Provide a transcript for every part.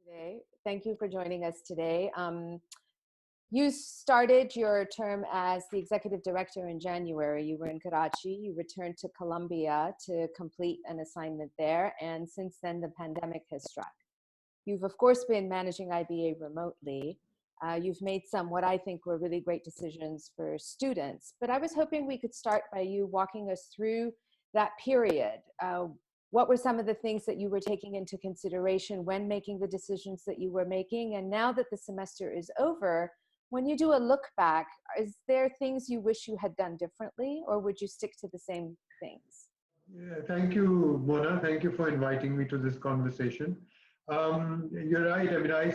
today. Thank you for joining us today. You started your term as the executive director in January. You were in Karachi. You returned to Colombia to complete an assignment there. And since then, the pandemic has struck. You've, of course, been managing IBA remotely. You've made some what I think were really great decisions for students. But I was hoping we could start by you walking us through that period. What were some of the things that you were taking into consideration when making the decisions that you were making? And now that the semester is over, when you do a look back, is there things you wish you had done differently, or would you stick to the same things? Yeah, thank you, Mona. Thank you for inviting me to this conversation. You're right. I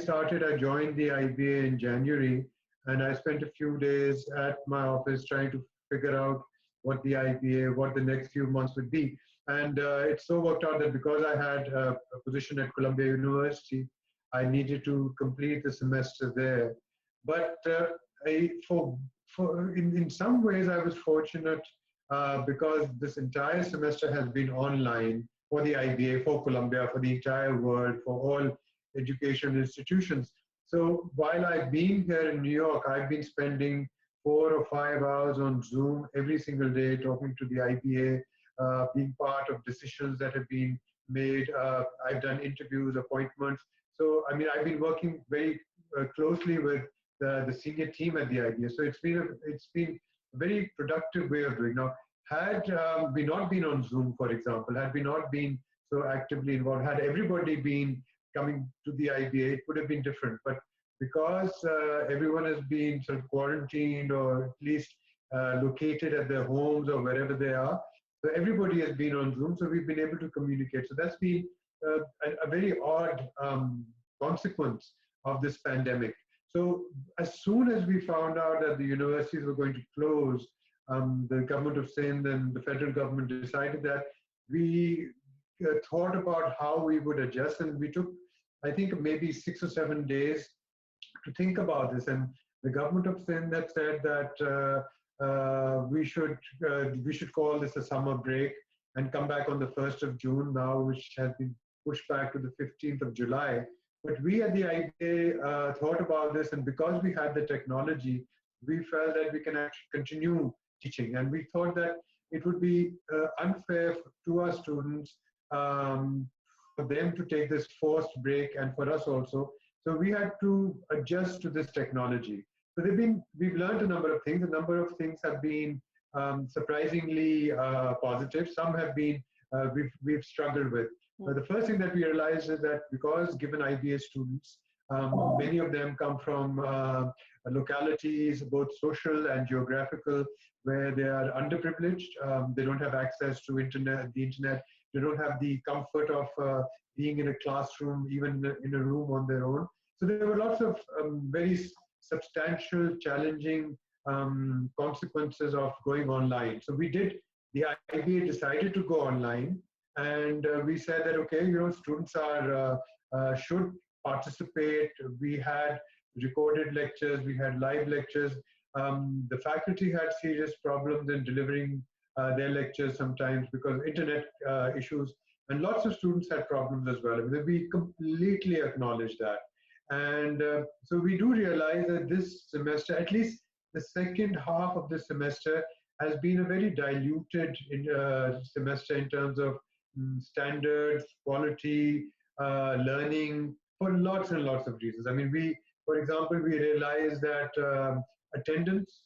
joined the IBA in January, and I spent a few days at my office trying to figure out what the next few months would be. And it so worked out that because I had a position at Columbia University, I needed to complete the semester there. But in some ways, I was fortunate because this entire semester has been online for the IBA, for Columbia, for the entire world, for all education institutions. So while I've been here in New York, I've been spending 4 or 5 hours on Zoom every single day talking to the IBA, being part of decisions that have been made. I've done interviews, appointments. So, I've been working very closely with the senior team at the IBA. So it's been a very productive way of doing. Now, had we not been on Zoom, for example, had we not been so actively involved, had everybody been coming to the IBA, it would have been different. But because everyone has been sort of quarantined or at least located at their homes or wherever they are, so everybody has been on Zoom, so we've been able to communicate. So that's been a very odd consequence of this pandemic. So as soon as we found out that the universities were going to close, the government of Sindh and the federal government decided that we thought about how we would adjust, and we took, I think, maybe 6 or 7 days to think about this. And the government of Sindh had said that we should call this a summer break and come back on the 1st of June now, which has been pushed back to the 15th of July. But we at the IBA thought about this, and because we had the technology, we felt that we can actually continue teaching. And we thought that it would be unfair to our students for them to take this forced break, and for us also. So we had to adjust to this technology. So we've learned a number of things. A number of things have been surprisingly positive. Some have been we've struggled with. But the first thing that we realized is that because given IBA students, many of them come from localities, both social and geographical, where they are underprivileged. They don't have access to the internet. They don't have the comfort of being in a classroom, even in a room on their own. So there were lots of very substantial, challenging consequences of going online. So the IBA decided to go online, and we said that, okay, students should participate. We had recorded lectures, we had live lectures. The faculty had serious problems in delivering their lectures sometimes because internet issues, and lots of students had problems as well. We completely acknowledge that. And so we do realize that this semester, at least the second half of the semester, has been a very diluted semester in terms of standards, quality, learning, for lots and lots of reasons. For example, we realized that attendance,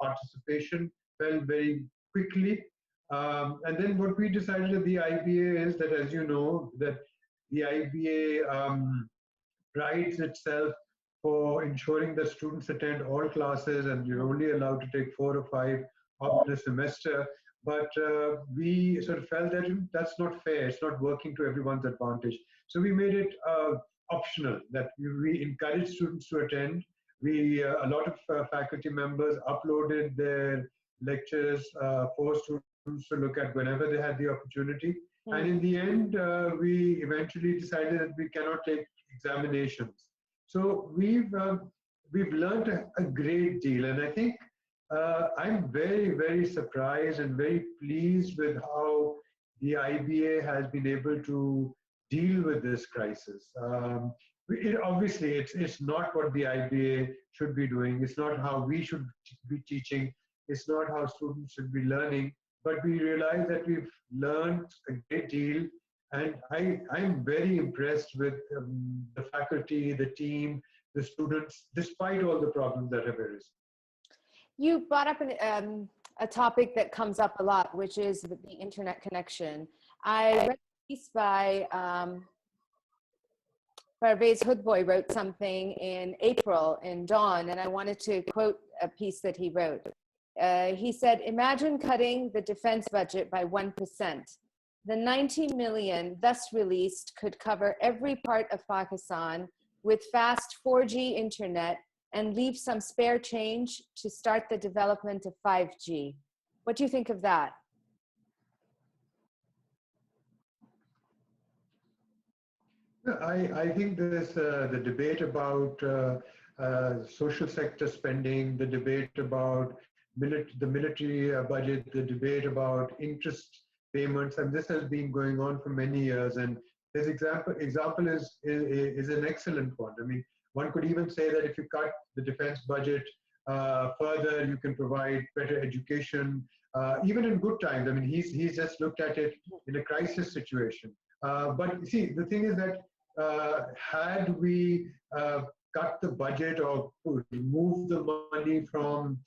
participation fell very quickly. And then what we decided at the IBA is that, as you know, that the IBA prides itself for ensuring that students attend all classes, and you're only allowed to take 4 or 5 of the semester. But we sort of felt that that's not fair. It's not working to everyone's advantage. So we made it optional, that we encourage students to attend. A lot of faculty members uploaded their lectures for students to look at whenever they had the opportunity. And in the end, we eventually decided that we cannot take examinations. So we've learned a great deal, and I think I'm very, very surprised and very pleased with how the IBA has been able to deal with this crisis. Obviously, it's not what the IBA should be doing. It's not how we should be teaching. It's not how students should be learning. But we realize that we've learned a great deal, and I'm very impressed with the faculty, the team, the students, despite all the problems that have arisen. You brought up a topic that comes up a lot, which is the internet connection. I read a piece by Parvez Hudboy wrote something in April in Dawn, and I wanted to quote a piece that he wrote. He said, imagine cutting the defense budget by 1%. The 90 million thus released could cover every part of Pakistan with fast 4G internet and leave some spare change to start the development of 5G. What do you think of that? I think there's the debate about social sector spending, the debate about the military budget, the debate about interest payments, and this has been going on for many years. And this example is an excellent one. I mean, one could even say that if you cut the defense budget further, you can provide better education, even in good times. I mean, he's just looked at it in a crisis situation. But see, the thing is that had we cut the budget or remove the money from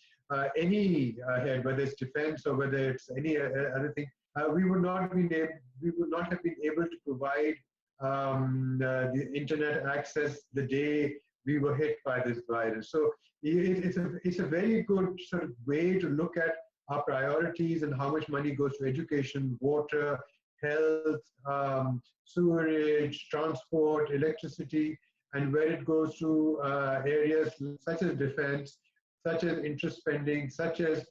any head, whether it's defense or whether it's any other thing, we would not have been able to provide the internet access the day we were hit by this virus. So it's a very good sort of way to look at our priorities and how much money goes to education, water, health, sewerage, transport, electricity, and where it goes to areas such as defense, such as interest spending, such as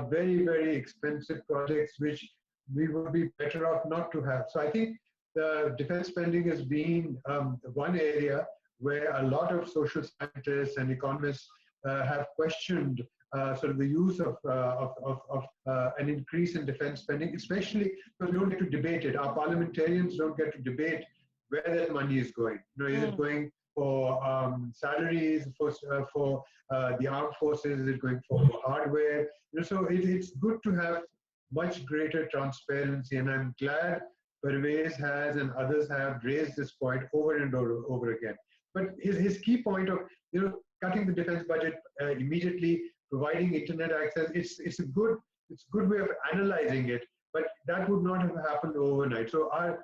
very, very expensive projects which we would be better off not to have. So I think the defense spending has been one area where a lot of social scientists and economists have questioned sort of the use of an increase in defense spending, especially because we don't get to debate it. Our parliamentarians don't get to debate where that money is going. You know, is it going for salaries, for the armed forces? Is it going for hardware? You know, so it's good to have much greater transparency, and I'm glad Parvez has and others have raised this point over and over again. But his key point of cutting the defense budget immediately, providing internet access, it's a good way of analyzing it, but that would not have happened overnight. So our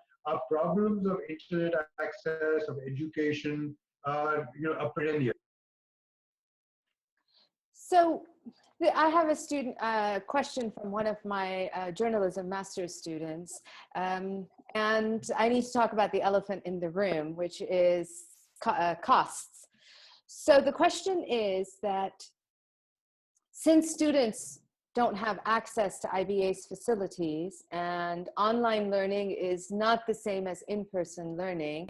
problems of internet access, of education, are a perennial. So I have a student question from one of my journalism master's students, and I need to talk about the elephant in the room, which is costs. So the question is that since students don't have access to IBA's facilities and online learning is not the same as in-person learning,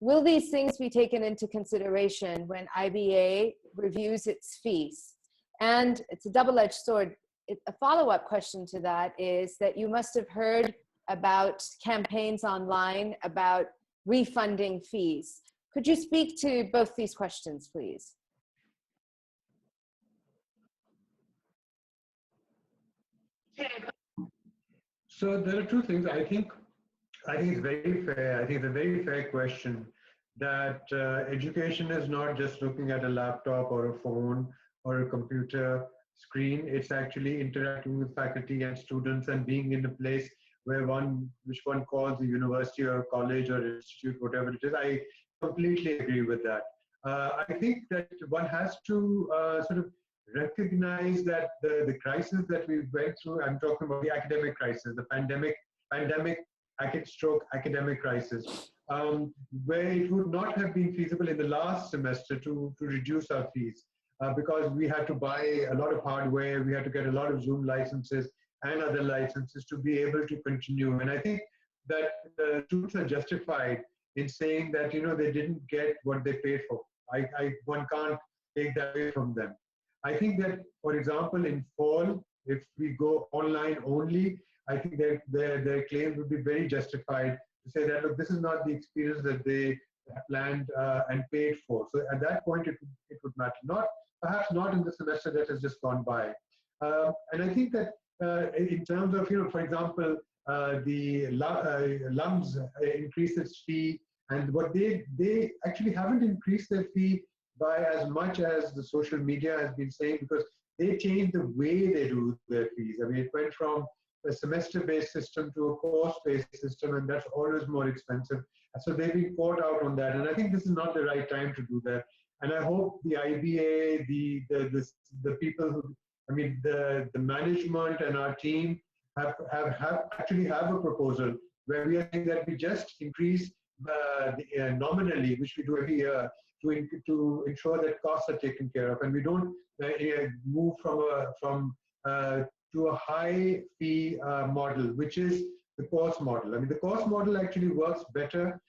will these things be taken into consideration when IBA reviews its fees? And it's a double-edged sword. A follow-up question to that is that you must have heard about campaigns online about refunding fees. Could you speak to both these questions, please? So there are two things. I think it's very fair. I think it's a very fair question that education is not just looking at a laptop or a phone or a computer screen. It's actually interacting with faculty and students and being in a place where which one calls a university or a college or institute, whatever it is. I completely agree with that. I think that one has to sort of recognize that the crisis that we went through, I'm talking about the academic crisis, the pandemic stroke academic crisis, where it would not have been feasible in the last semester to reduce our fees because we had to buy a lot of hardware, we had to get a lot of Zoom licenses and other licenses to be able to continue. And I think that the students are justified in saying that they didn't get what they paid for. One can't take that away from them. I think that, for example, in fall, if we go online only, I think their claims would be very justified to say that, look, this is not the experience that they planned and paid for. So at that point, it would matter. Perhaps not in the semester that has just gone by. And I think that in terms of, for example, the LUMS increased its fee, and what they actually haven't increased their fee by as much as the social media has been saying, because they changed the way they do their fees. I mean, it went from a semester-based system to a course-based system, and that's always more expensive. So they've been caught out on that, and I think this is not the right time to do that. And I hope the IBA, the people who, I mean, the management and our team actually have a proposal where we are saying that we just increase nominally, which we do every year, to ensure that costs are taken care of, and we don't move from to a high fee model, which is the course model. I mean, the course model actually works better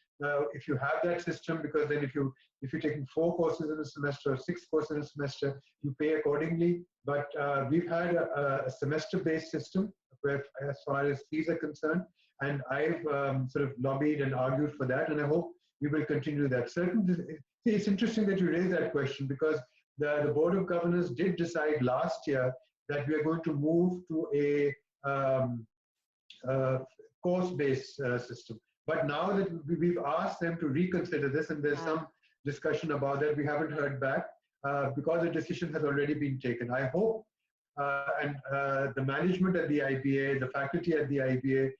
if you have that system, because then if you're taking 4 courses in a semester or 6 courses in a semester, you pay accordingly. But we've had a semester-based system where, as far as fees are concerned, and I've sort of lobbied and argued for that, and I hope we will continue that. It's interesting that you raised that question, because the Board of Governors did decide last year that we are going to move to a course-based system. But now that we've asked them to reconsider this, and there's some discussion about that, we haven't heard back because the decision has already been taken. I hope, and the management at the IBA, the faculty at the IBA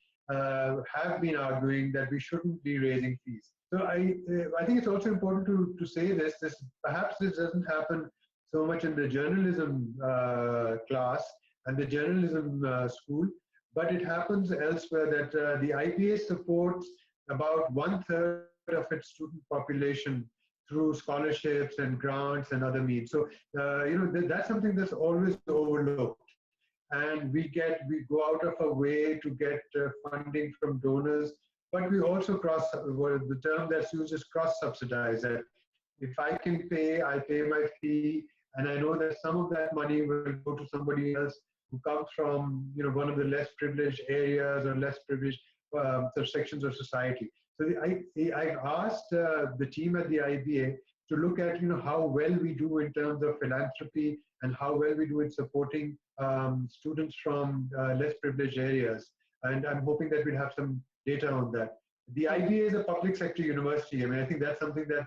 have been arguing that we shouldn't be raising fees. So I think it's also important to say this. Perhaps this doesn't happen so much in the journalism class and the journalism school, but it happens elsewhere, that the IBA supports about 1/3 of its student population through scholarships and grants and other means. So that's something that's always overlooked, and we go out of our way to get funding from donors, but we also the term that's used is cross-subsidize. That if I can pay, I pay my fee, and I know that some of that money will go to somebody else who comes from one of the less privileged areas or less privileged sections of society. So I've asked the team at the IBA to look at how well we do in terms of philanthropy and how well we do in supporting students from less privileged areas, and I'm hoping that we'll have some data on that. The IBA is a public sector university. I mean, I think that's something that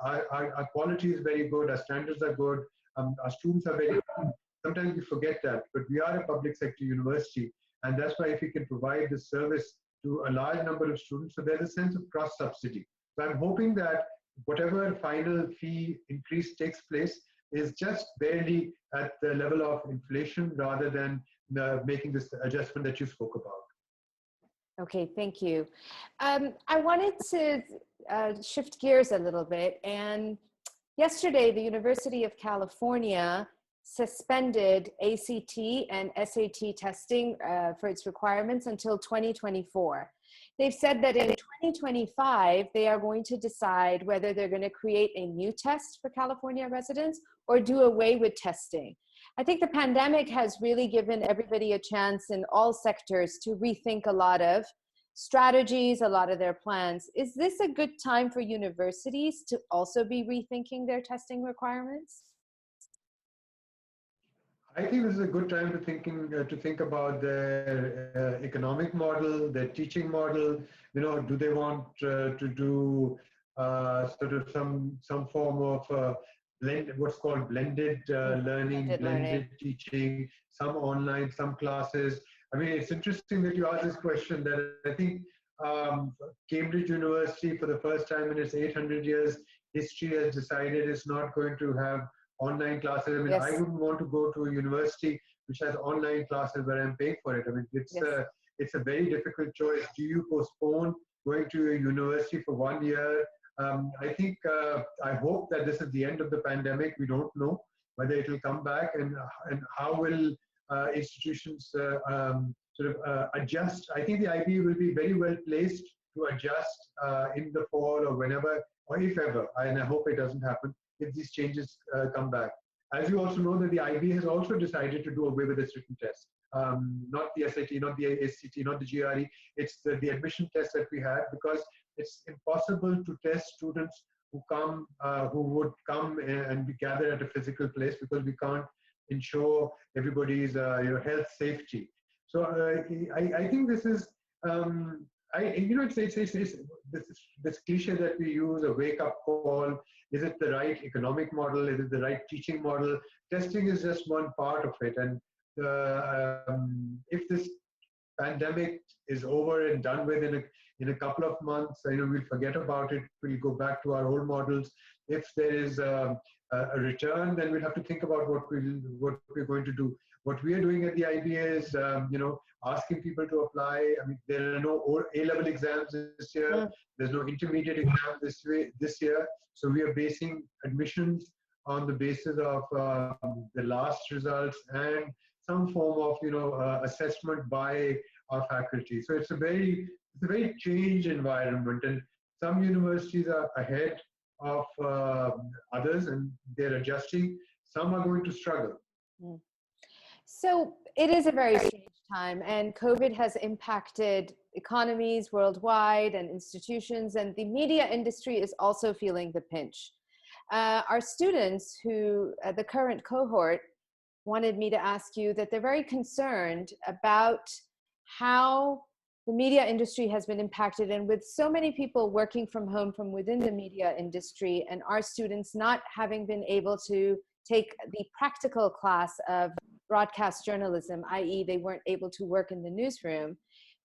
our quality is very good, our standards are good, our students are very good. Sometimes we forget that, but we are a public sector university, and that's why if we can provide this service to a large number of students, so there's a sense of cross-subsidy. So I'm hoping that whatever final fee increase takes place is just barely at the level of inflation, rather than making this adjustment that you spoke about. Okay, thank you. I wanted to shift gears a little bit, and yesterday the University of California suspended ACT and SAT testing for its requirements until 2024. They've said that in 2025, they are going to decide whether they're going to create a new test for California residents or do away with testing. I think the pandemic has really given everybody a chance in all sectors to rethink a lot of strategies, a lot of their plans. Is this a good time for universities to also be rethinking their testing requirements? I think this is a good time to think about their economic model, their teaching model. Do they want to do sort of some form of what's called blended learning, blended teaching, some online, some classes. I mean, it's interesting that you asked this question. That I think Cambridge University, for the first time in its 800 years history, has decided it's not going to have online classes. I mean, I wouldn't want to go to a university which has online classes where I'm paying for it. I mean, it's a very difficult choice. Do you postpone going to a university for 1 year? I hope that this is the end of the pandemic. We don't know whether it will come back, and how will institutions adjust. I think the IB will be very well placed to adjust in the fall or whenever, or if ever, and I hope it doesn't happen, if these changes come back. As you also know, that the IB has also decided to do away with its written test. not the SAT, not the ACT, not the GRE. It's the admission test that we had, because it's impossible to test students who would come and be gathered at a physical place, because we can't ensure everybody's health safety. So I think this is it's this cliche that we use, a wake up call. Is it the right economic model? Is it the right teaching model? Testing is just one part of it, and if this pandemic is over and done with in a couple of months, we'll forget about it. We'll go back to our old models. If there is a return, then we'll have to think about what we're going to do. What we are doing at the IBA is, asking people to apply. I mean, there are no A-level exams this year. Mm. There's no intermediate exam this year. So we are basing admissions on the basis of the last results and some form of assessment by our faculty. So it's a very changed environment, and some universities are ahead of others, and they're adjusting. Some are going to struggle. Mm. So it is a very strange time, and COVID has impacted economies worldwide and institutions, and the media industry is also feeling the pinch. Our students the current cohort, wanted me to ask you that they're very concerned about how the media industry has been impacted, and with so many people working from home from within the media industry, and our students not having been able to take the practical class of broadcast journalism, i.e. they weren't able to work in the newsroom,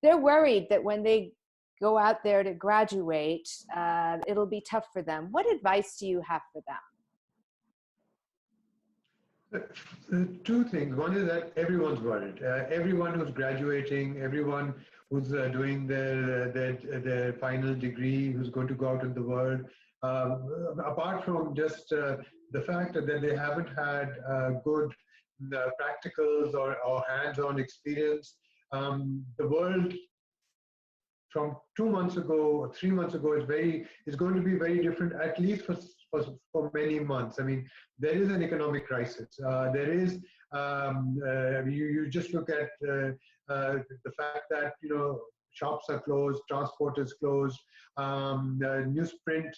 they're worried that when they go out there to graduate, it'll be tough for them. What advice do you have for them? Two things. One is that everyone's worried. Everyone who's graduating, everyone who's doing their final degree, who's going to go out in the world, apart from just the fact that they haven't had good practicals or hands-on experience, the world from 2 months ago or 3 months ago is going to be very different, at least for many months. I mean, there is an economic crisis. There is, you just look at the fact that, shops are closed, transport is closed, newsprint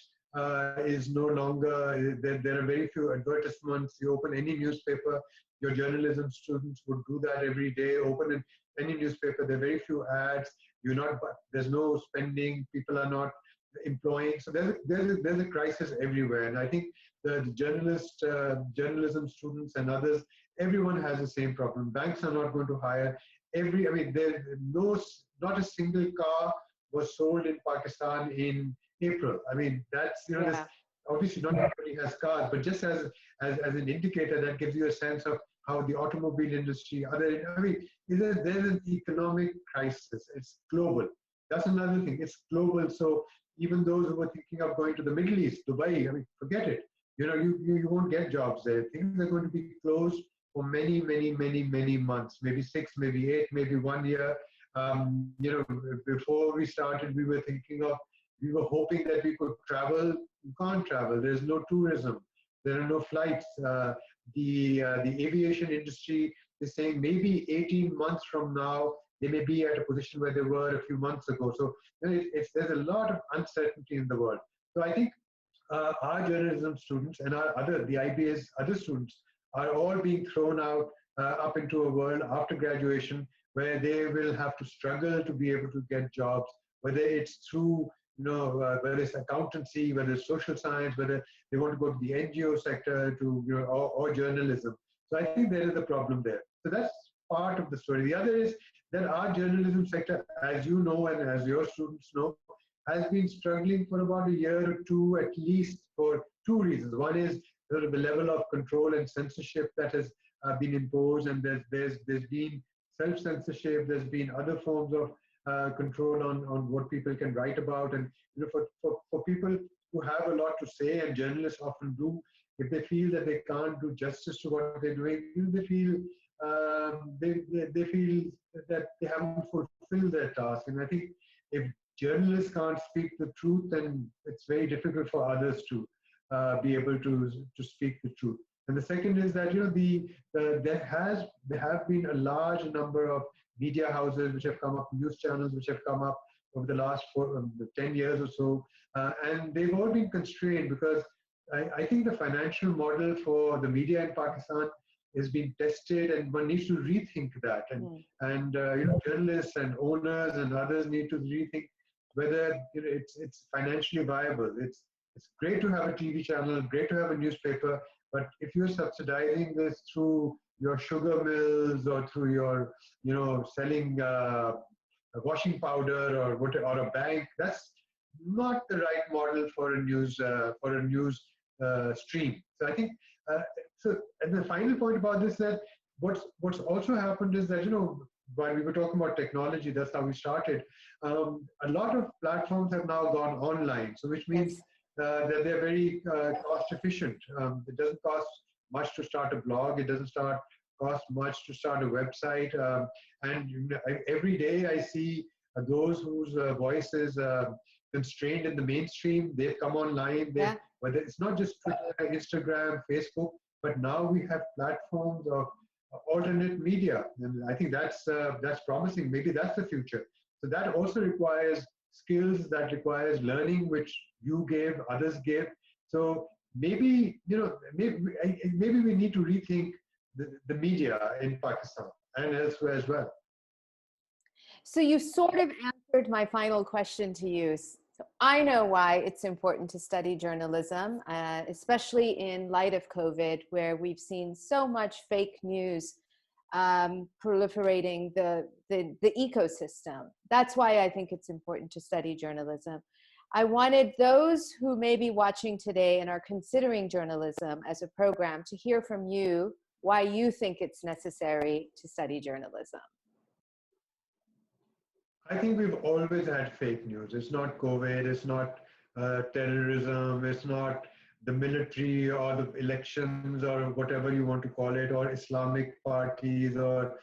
is no longer, there are very few advertisements. You open any newspaper, your journalism students would do that every day, open any newspaper, there are very few ads, there's no spending, people are not employing. So there's a crisis everywhere. And I think the journalism students and others, everyone has the same problem. Banks are not going to hire not a single car was sold in Pakistan in April. I mean, that's, obviously not everybody has cars, but just as an indicator, that gives you a sense of how the automobile industry, there's an economic crisis. It's global. That's another thing. It's global. So even those who were thinking of going to the Middle East, Dubai, forget it. You won't get jobs there. Things are going to be closed for many, many, many, many months, maybe 6, maybe 8, maybe 1 year. Before we started, we were hoping that we could travel. You can't travel. There's no tourism. There are no flights. The aviation industry is saying maybe 18 months from now, they may be at a position where they were a few months ago. So there's a lot of uncertainty in the world. So I think our journalism students and the IBA's other students are all being thrown out up into a world after graduation where they will have to struggle to be able to get jobs, whether it's through, whether it's accountancy, whether it's social science, whether they want to go to the NGO sector or journalism. So I think there is a problem there. So that's part of the story. The other is that our journalism sector, as you know and as your students know, has been struggling for about a year or two, at least, for two reasons. One is the level of control and censorship that has been imposed, and there's been self-censorship, there's been other forms of control on what people can write about. And for people who have a lot to say, and journalists often do, if they feel that they can't do justice to what they're doing, they feel they feel that they haven't fulfilled their task. And I think if journalists can't speak the truth, then it's very difficult for others to be able to speak the truth. And the second is that, there have been a large number of media houses which have come up, news channels which have come up over the last 10 years or so, and they've all been constrained because I think the financial model for the media in Pakistan is being tested, and one needs to rethink that. And journalists and owners and others need to rethink whether it's financially viable. It's great to have a TV channel, great to have a newspaper, but if you're subsidizing this through your sugar mills or through your, selling washing powder or a bank, that's not the right model for a news stream. So I think so. And the final point about this, that what's also happened is that, while we were talking about technology, that's how we started. A lot of platforms have now gone online, so which means Yes. that they're very cost efficient. It doesn't cost much to start a blog. It doesn't cost much to start a website. And every day I see those whose voice is constrained in the mainstream. They've come online. Yeah. Whether it's not just Twitter, Instagram, Facebook, but now we have platforms of alternate media, and I think that's promising. Maybe that's the future. So that also requires skills, that requires learning, which you gave, others gave. So maybe maybe we need to rethink the media in Pakistan and elsewhere as well. So you sort of answered my final question to you. So I know why it's important to study journalism, especially in light of COVID, where we've seen so much fake news proliferating the ecosystem. That's why I think it's important to study journalism. I wanted those who may be watching today and are considering journalism as a program to hear from you why you think it's necessary to study journalism. I think we've always had fake news. It's not COVID, it's not terrorism, it's not the military or the elections or whatever you want to call it, or Islamic parties or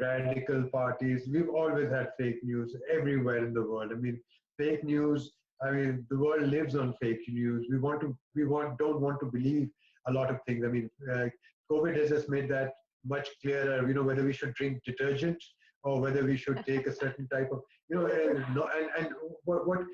radical parties. We've always had fake news everywhere in the world. I mean, fake news, I mean, the world lives on fake news. Don't want to believe a lot of things. I mean, COVID has just made that much clearer, whether we should drink detergent or whether we should take a certain type of, and what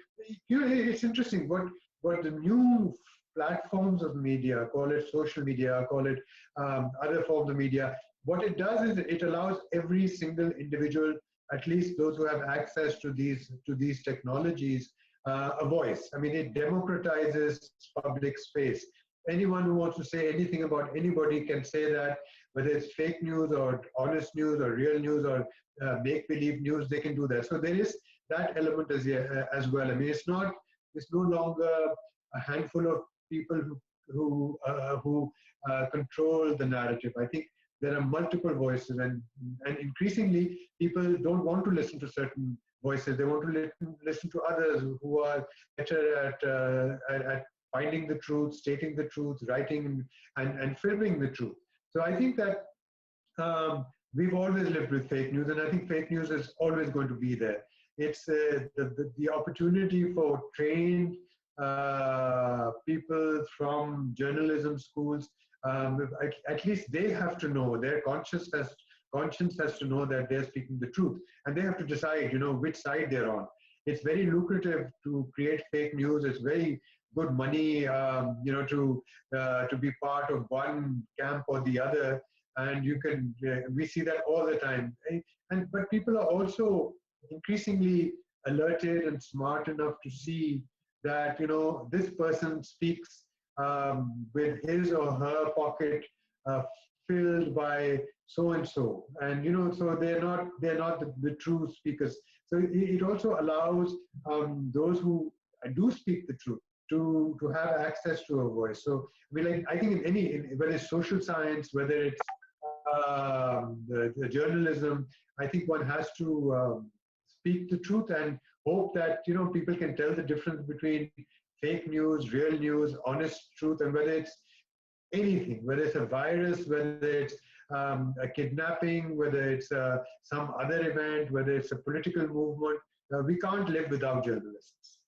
it's interesting what the new platforms of media, call it social media, call it other forms of media, what it does is it allows every single individual, at least those who have access to these technologies, a voice. I mean, it democratizes public space. Anyone who wants to say anything about anybody can say that, whether it's fake news or honest news or real news or make-believe news, they can do that. So there is that element as well. I mean, it's no longer a handful of people who control the narrative. I think there are multiple voices, and increasingly people don't want to listen to certain voices. They want to listen to others who are better at finding the truth, stating the truth, writing and filming the truth. So I think that we've always lived with fake news, and I think fake news is always going to be there. It's the opportunity for trained people from journalism schools. At least they have to know, their conscience has to know that they're speaking the truth, and they have to decide, which side they're on. It's very lucrative to create fake news. It's very good money, to be part of one camp or the other, and we see that all the time. But people are also increasingly alerted and smart enough to see that this person speaks with his or her pocket filled by so and so, and so they're not the true speakers. So it also allows those who do speak the truth to have access to a voice. So I mean, I think whether it's social science, whether it's the journalism, I think one has to speak the truth and hope that people can tell the difference between fake news, real news, honest truth, and whether it's anything, whether it's a virus, whether it's a kidnapping, whether it's some other event, whether it's a political movement. We can't live without journalists.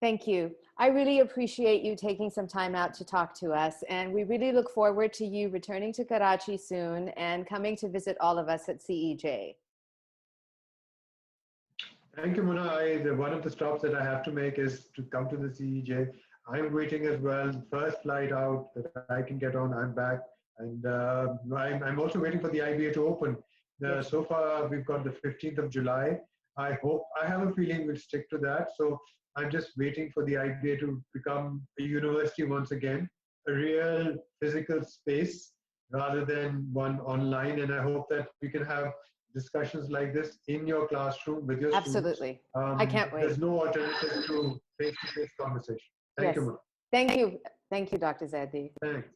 Thank you. I really appreciate you taking some time out to talk to us, and we really look forward to you returning to Karachi soon and coming to visit all of us at CEJ. Thank you, Muna. One of the stops that I have to make is to come to the CEJ. I'm waiting as well. First flight out that I can get on, I'm back. And I'm also waiting for the IBA to open. Yes. So far, we've got the 15th of July. I have a feeling we'll stick to that. So I'm just waiting for the IBA to become a university once again, a real physical space rather than one online. And I hope that we can have discussions like this in your classroom with your students. Absolutely. I can't wait. There's no alternative to face-to-face conversation. Thank Yes. you, Mona. Thank you. Thank you, Dr. Zaidi. Thanks.